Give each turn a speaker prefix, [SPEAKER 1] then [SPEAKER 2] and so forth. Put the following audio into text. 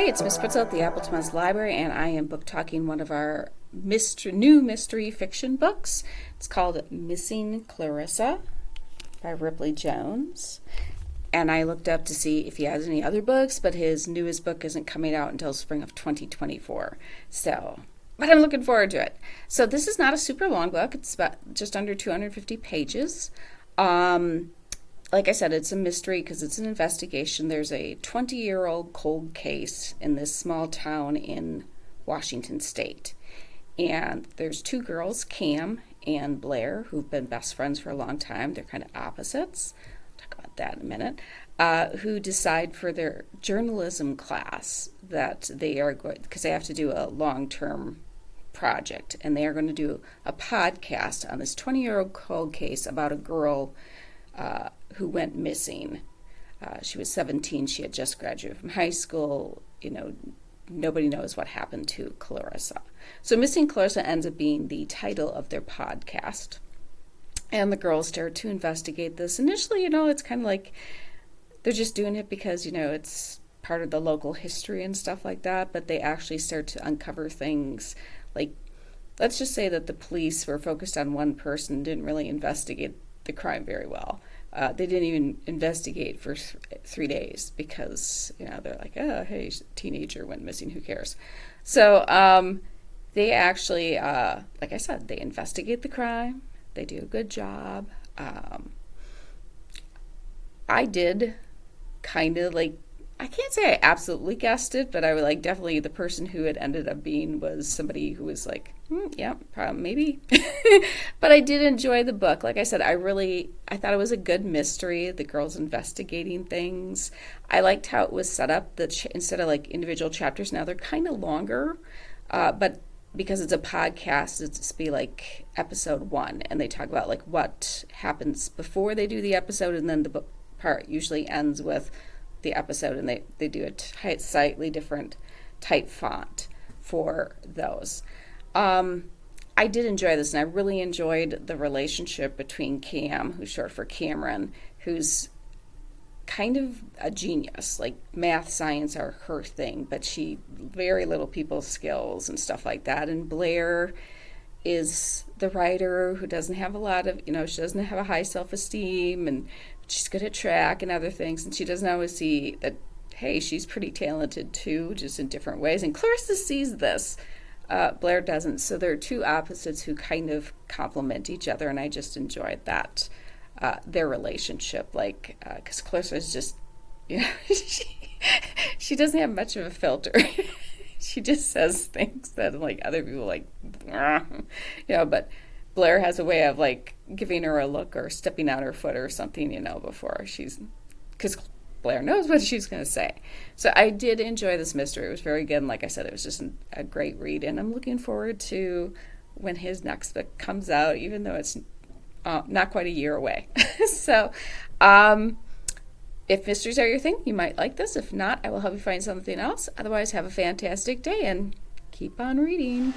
[SPEAKER 1] Hey, it's Miss Fritzel at the Appleton's Library, and I am book talking one of our new mystery fiction books. It's called Missing Clarissa by Ripley Jones. And I looked up to see if he has any other books, but his newest book isn't coming out until spring of 2024. But I'm looking forward to it. So this is not a super long book. It's about just under 250 pages. Like I said, it's a mystery because it's an investigation. There's a 20-year-old cold case in this small town in Washington State. And there's two girls, Cam and Blair, who've been best friends for a long time. They're kind of opposites. I'll talk about that in a minute. Who decide for their journalism class that they are going, because they have to do a long-term project, and they are going to do a podcast on this 20-year-old cold case about a girl who went missing. She was 17. She had just graduated from high school. Nobody knows what happened to Clarissa. So Missing Clarissa ends up being the title of their podcast. And the girls start to investigate this. Initially, it's kind of like they're just doing it because, it's part of the local history and stuff like that. But they actually start to uncover things like, let's just say that the police were focused on one person, didn't really investigate the crime very well. They didn't even investigate for 3 days because, they're like, oh, hey, a teenager went missing, who cares? So they actually, like I said, they investigate the crime. They do a good job. I did kind of I can't say I absolutely guessed it, but I would definitely the person who it ended up being was somebody who was yeah, probably, maybe. But I did enjoy the book. Like I said, I thought it was a good mystery, the girls investigating things. I liked how it was set up, that instead of individual chapters, now they're kind of longer, but because it's a podcast, it's be episode 1, and they talk about what happens before they do the episode, and then the book part usually ends with the episode, and they do a slightly different type font for those. I did enjoy this, and I really enjoyed the relationship between Cam, who's short for Cameron, who's kind of a genius. Math, science are her thing, but she very little people skills and stuff like that. And Blair is the writer who doesn't have a lot of, she doesn't have a high self-esteem, and she's good at track and other things, and she doesn't always see that, hey, she's pretty talented too, just in different ways. And Clarissa sees this. Blair doesn't. So there are two opposites who kind of complement each other, and I just enjoyed that, their relationship. Because Clarissa is just, she doesn't have much of a filter. She just says things that other people but Blair has a way of giving her a look or stepping out her foot or something, before because Blair knows what she's going to say. So I did enjoy this mystery. It was very good. And like I said, it was just a great read. And I'm looking forward to when his next book comes out, even though it's not quite a year away. So if mysteries are your thing, you might like this. If not, I will help you find something else. Otherwise, have a fantastic day and keep on reading.